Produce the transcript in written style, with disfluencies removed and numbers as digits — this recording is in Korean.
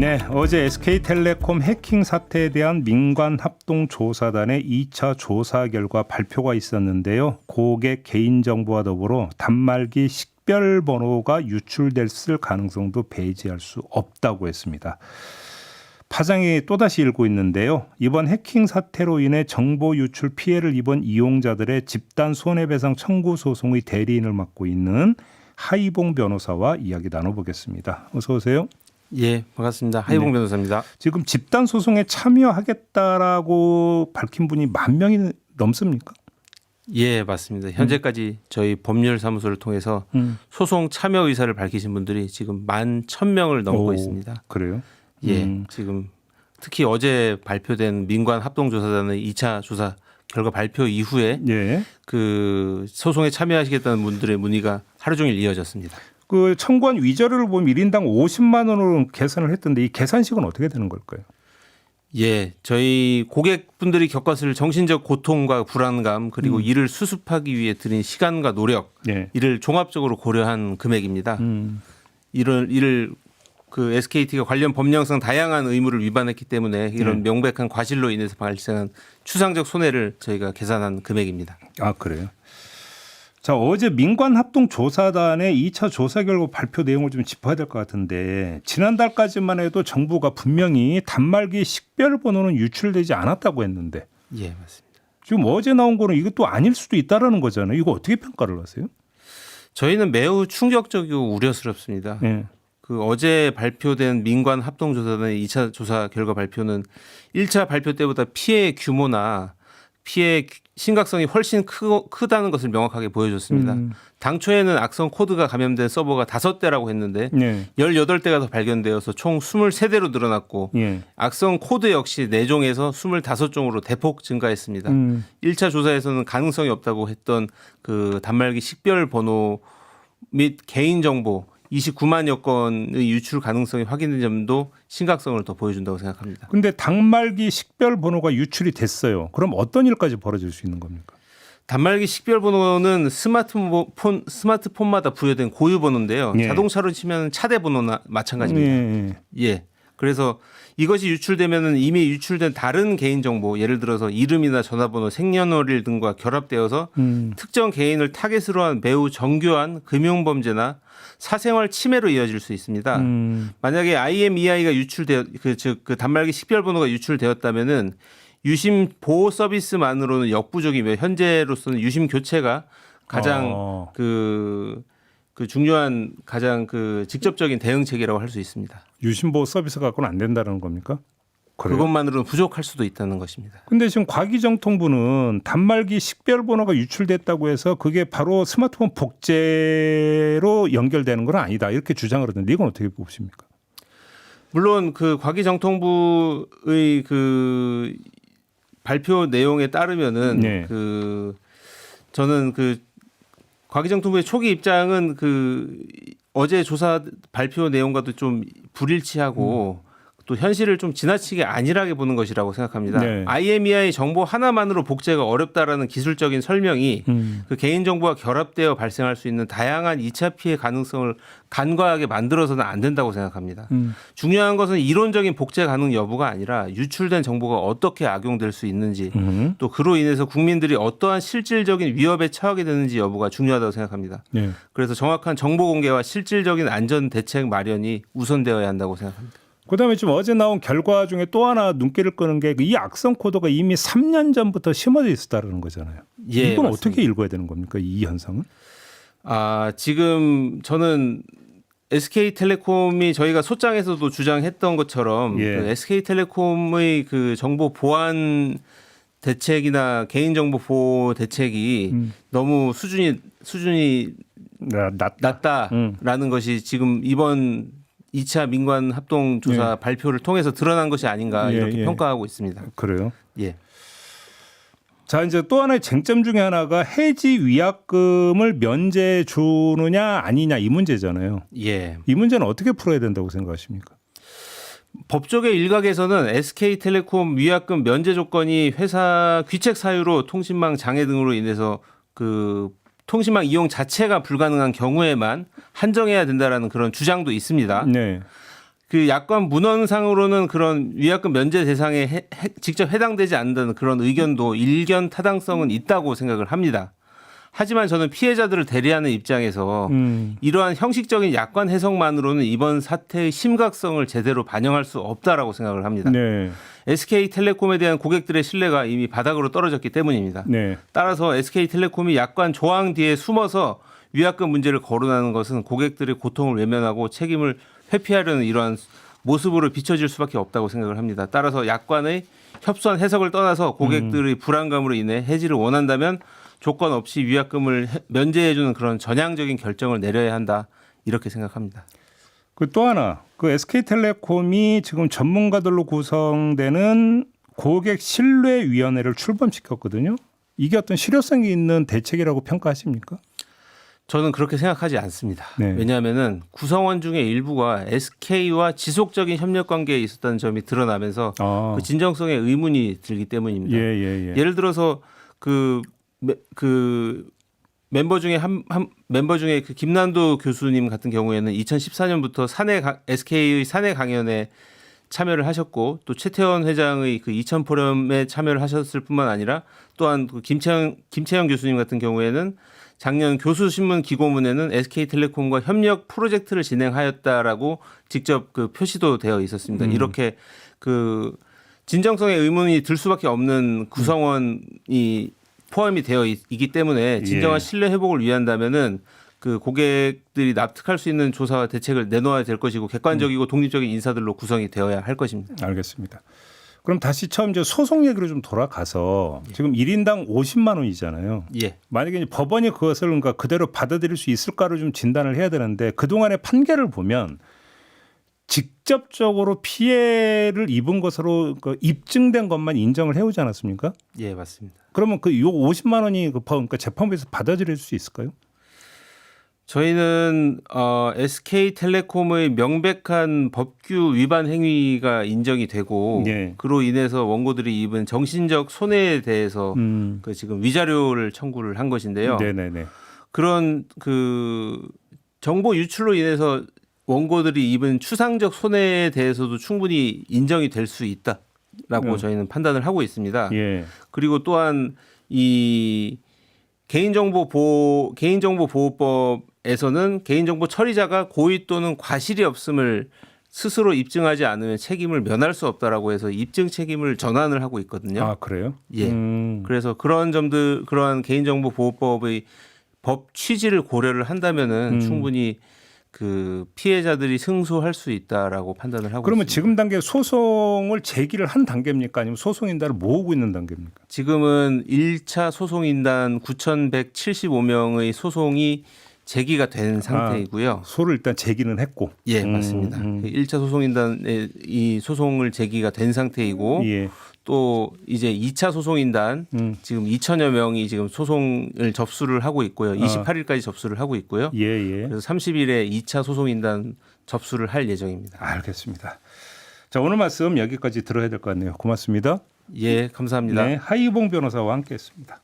네, 어제 SK텔레콤 해킹 사태에 대한 민관합동조사단의 2차 조사 결과 발표가 있었는데요. 고객 개인정보와 더불어 단말기 식별번호가 유출됐을 가능성도 배제할 수 없다고 했습니다. 파장이 또다시 일고 있는데요. 이번 해킹 사태로 인해 정보 유출 피해를 입은 이용자들의 집단 손해배상 청구 소송의 대리인을 맡고 있는 하이봉 변호사와 이야기 나눠보겠습니다. 어서 오세요. 예, 반갑습니다. 하이봉 변호사입니다. 지금 집단 소송에 참여하겠다라고 밝힌 분이 10,000명이 넘습니까? 예, 맞습니다. 현재까지 저희 법률사무소를 통해서 소송 참여 의사를 밝히신 분들이 지금 11,000명을 넘고 있습니다. 그래요? 예, 지금 특히 어제 발표된 민관합동조사단의 2차 조사 결과 발표 이후에 예. 그 소송에 참여하시겠다는 분들의 문의가 하루 종일 이어졌습니다. 그 청구한 위자료를 보면 1인당 50만 원으로 계산을 했던데 이 계산식은 어떻게 되는 걸까요? 예, 저희 고객분들이 겪었을 정신적 고통과 불안감 그리고 이를 수습하기 위해 들인 시간과 노력 이를 종합적으로 고려한 금액입니다. 이를 그 SKT가 관련 법령상 다양한 의무를 위반했기 때문에 이런 명백한 과실로 인해서 발생한 추상적 손해를 저희가 계산한 금액입니다. 아, 그래요? 자, 어제 민관합동조사단의 2차 조사 결과 발표 내용을 좀 짚어야 될 것 같은데 지난달까지만 해도 정부가 분명히 단말기 식별번호는 유출되지 않았다고 했는데 예, 맞습니다. 지금 어제 나온 거는 이것도 아닐 수도 있다라는 거잖아요. 이거 어떻게 평가를 하세요? 저희는 매우 충격적이고 우려스럽습니다. 예. 그 어제 발표된 민관합동조사단의 2차 조사 결과 발표는 1차 발표 때보다 피해 규모나 피해 심각성이 훨씬 크다는 것을 명확하게 보여줬습니다. 당초에는 악성 코드가 감염된 서버가 5대라고 했는데 18대가 더 발견되어서 총 23대로 늘어났고 악성 코드 역시 4종에서 25종으로 대폭 증가했습니다. 1차 조사에서는 가능성이 없다고 했던 그 단말기 식별 번호 및 개인정보 29만여 건의 유출 가능성이 확인된 점도 심각성을 더 보여준다고 생각합니다. 근데 단말기 식별 번호가 유출이 됐어요. 그럼 어떤 일까지 벌어질 수 있는 겁니까? 단말기 식별 번호는 스마트폰마다 부여된 고유 번호인데요. 자동차로 치면 차대 번호나 마찬가지입니다. 예. 그래서 이것이 유출되면 이미 유출된 다른 개인정보 예를 들어서 이름이나 전화번호, 생년월일 등과 결합되어서 특정 개인을 타겟으로 한 매우 정교한 금융범죄나 사생활 침해로 이어질 수 있습니다. 만약에 IMEI가 유출되어 그 단말기 식별번호가 유출되었다면은 유심 보호 서비스만으로는 역부족이며 현재로서는 유심 교체가 가장 그 중요한 가장 그 직접적인 대응 체계라고 할 수 있습니다. 유심보호 서비스 갖고는 안 된다는 겁니까? 그래요? 그것만으로는 부족할 수도 있다는 것입니다. 근데 지금 과기정통부는 단말기 식별번호가 유출됐다고 해서 그게 바로 스마트폰 복제로 연결되는 건 아니다 이렇게 주장을 하던데 이건 어떻게 보십니까? 물론 그 과기정통부의 그 발표 내용에 따르면은 그 저는 그 과기정통부의 초기 입장은 그 어제 조사 발표 내용과도 좀 불일치하고 또 현실을 좀 지나치게 안일하게 보는 것이라고 생각합니다. IMEI 정보 하나만으로 복제가 어렵다라는 기술적인 설명이 그 개인정보와 결합되어 발생할 수 있는 다양한 2차 피해 가능성을 간과하게 만들어서는 안 된다고 생각합니다. 중요한 것은 이론적인 복제 가능 여부가 아니라 유출된 정보가 어떻게 악용될 수 있는지 또 그로 인해서 국민들이 어떠한 실질적인 위협에 처하게 되는지 여부가 중요하다고 생각합니다. 그래서 정확한 정보 공개와 실질적인 안전 대책 마련이 우선되어야 한다고 생각합니다. 그다음에 지금 어제 나온 결과 중에 또 하나 눈길을 끄는 게 이 악성 코드가 이미 3년 전부터 심어져 있었다는 거잖아요. 예, 이건 맞습니다. 어떻게 읽어야 되는 겁니까? 이 현상은? 아, 지금 저는 SK텔레콤이 저희가 소장에서도 주장했던 것처럼 그 SK텔레콤의 그 정보 보안 대책이나 개인정보 보호 대책이 너무 수준이 낮다라는 것이 지금 이번 2차 민관 합동조사 발표를 통해서 드러난 것이 아닌가 이렇게 평가하고 있습니다. 그래요? 예. 자, 이제 또 하나의 쟁점 중에 하나가 해지 위약금을 면제 주느냐 아니냐 이 문제잖아요. 예. 이 문제는 어떻게 풀어야 된다고 생각하십니까? 법조계 일각에서는 SK텔레콤 위약금 면제 조건이 회사 귀책 사유로 통신망 장애 등으로 인해서 그 통신망 이용 자체가 불가능한 경우에만 한정해야 된다라는 그런 주장도 있습니다. 그 약관 문헌상으로는 그런 위약금 면제 대상에 직접 해당되지 않는 그런 의견도 일견 타당성은 있다고 생각을 합니다. 하지만 저는 피해자들을 대리하는 입장에서 이러한 형식적인 약관 해석만으로는 이번 사태의 심각성을 제대로 반영할 수 없다라고 생각을 합니다. 네. SK텔레콤에 대한 고객들의 신뢰가 이미 바닥으로 떨어졌기 때문입니다. 네. 따라서 SK텔레콤이 약관 조항 뒤에 숨어서 위약금 문제를 거론하는 것은 고객들의 고통을 외면하고 책임을 회피하려는 이러한 모습으로 비춰질 수밖에 없다고 생각을 합니다. 따라서 약관의 협소한 해석을 떠나서 고객들의 불안감으로 인해 해지를 원한다면 조건 없이 위약금을 면제해주는 그런 전향적인 결정을 내려야 한다 이렇게 생각합니다. 그 또 하나 그 SK텔레콤이 지금 전문가들로 구성되는 고객 신뢰위원회를 출범시켰거든요. 이게 어떤 실효성이 있는 대책이라고 평가하십니까? 저는 그렇게 생각하지 않습니다. 네. 왜냐하면은 구성원 중에 일부가 SK와 지속적인 협력 관계에 있었다는 점이 드러나면서 그 진정성에 의문이 들기 때문입니다. 예를 들어서 그 멤버 중에 멤버 중에 그 김난도 교수님 같은 경우에는 2014년부터 SK의 사내 강연에 참여를 하셨고 또 최태원 회장의 그 이천 포럼에 참여를 하셨을 뿐만 아니라 또한 그 김채영 교수님 같은 경우에는 작년 교수신문 기고문에는 SK텔레콤과 협력 프로젝트를 진행하였다라고 직접 그 표시도 되어 있었습니다. 이렇게 그 진정성의 의문이 들 수밖에 없는 구성원이 포함이 되어 있기 때문에 진정한 신뢰 회복을 위한다면은 그 고객들이 납득할 수 있는 조사와 대책을 내놓아야 될 것이고 객관적이고 독립적인 인사들로 구성이 되어야 할 것입니다. 알겠습니다. 그럼 다시 처음 이제 소송 얘기로 좀 돌아가서 지금 1인당 50만 원이잖아요. 예. 만약에 이제 법원이 그것을 그러니까 그대로 받아들일 수 있을까를 좀 진단을 해야 되는데 그동안의 판결을 보면 직접적으로 피해를 입은 것으로 입증된 것만 인정을 해오지 않았습니까? 예, 맞습니다. 그러면 그 요 50만 원이 그러니까 재판부에서 받아들일 수 있을까요? 저희는 SK텔레콤의 명백한 법규 위반 행위가 인정이 되고 그로 인해서 원고들이 입은 정신적 손해에 대해서 그 지금 위자료를 청구를 한 것인데요. 네네네. 그런 그 정보 유출로 인해서 원고들이 입은 추상적 손해에 대해서도 충분히 인정이 될 수 있다라고 저희는 판단을 하고 있습니다. 그리고 또한 이 개인정보보호법에서는 개인정보 처리자가 고의 또는 과실이 없음을 스스로 입증하지 않으면 책임을 면할 수 없다라고 해서 입증 책임을 전환을 하고 있거든요. 아, 그래요? 예. 그래서 그런 점들, 그러한 개인정보보호법의 법 취지를 고려를 한다면은 충분히 그 피해자들이 승소할 수 있다라고 판단을 하고 그러면 있습니다. 지금 단계 소송을 제기를 한 단계입니까? 아니면 소송인단을 모으고 있는 단계입니까? 지금은 1차 소송인단 9,175명의 소송이 제기가 된 상태이고요. 소를 일단 제기는 했고. 예, 맞습니다. 1차 소송인단의 이 소송을 제기가 된 상태이고 또 이제 2차 소송인단 지금 2천여 명이 지금 소송을 접수를 하고 있고요. 28일까지 접수를 하고 있고요. 그래서 30일에 2차 소송인단 접수를 할 예정입니다. 알겠습니다. 자, 오늘 말씀 여기까지 들어야 될 것 같네요. 고맙습니다. 예, 감사합니다. 네, 하이봉 변호사와 함께했습니다.